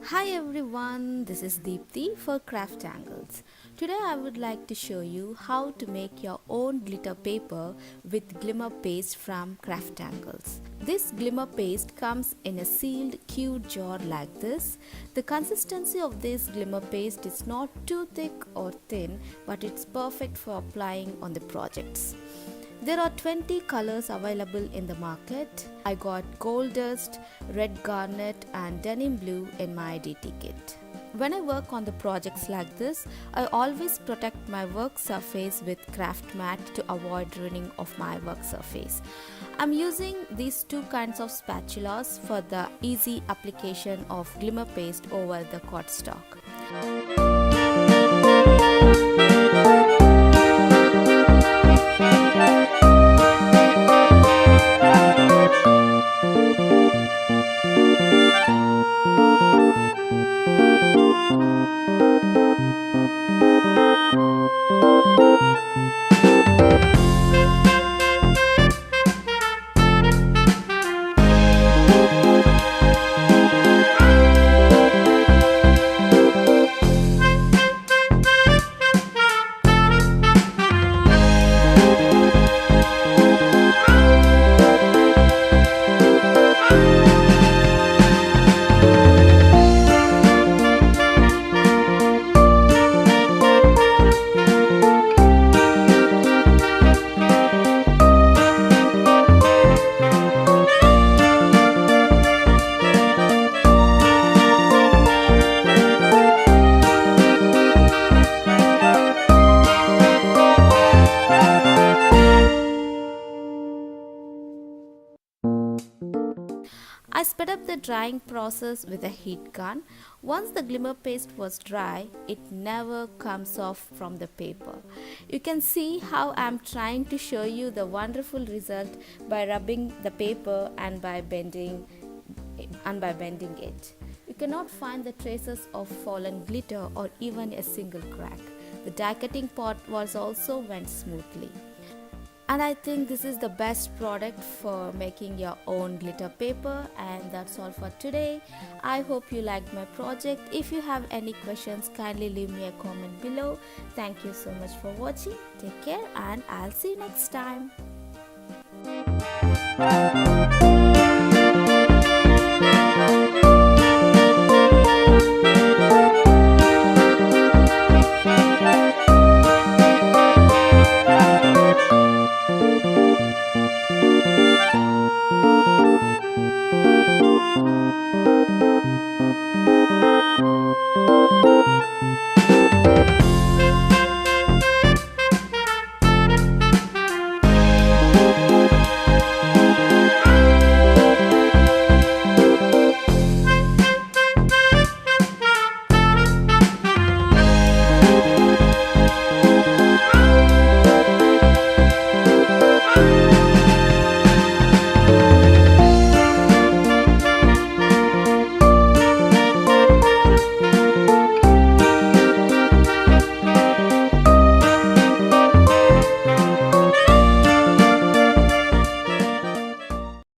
Hi everyone, this is Deepti for CrafTangles. Today I would like to show you how to make your own glitter paper with Glimmer Paste from CrafTangles. This Glimmer Paste comes in a sealed cute jar like this. The consistency of this Glimmer Paste is not too thick or thin, but it's perfect for applying on the projects. There are 20 colors available in the market. I got gold dust, red garnet and denim blue in my DT kit. When I work on the projects like this, I always protect my work surface with craft mat to avoid ruining of my work surface. I'm using these two kinds of spatulas for the easy application of glimmer paste over the cardstock. I sped up the drying process with a heat gun. Once the glimmer paste was dry, it never comes off from the paper. You can see how I am trying to show you the wonderful result by rubbing the paper and by bending it. You cannot find the traces of fallen glitter or even a single crack. The die cutting part was also went smoothly. And I think this is the best product for making your own glitter paper. And that's all for today. I hope you liked my project. If you have any questions, kindly leave me a comment below. Thank you so much for watching. Take care and I'll see you next time.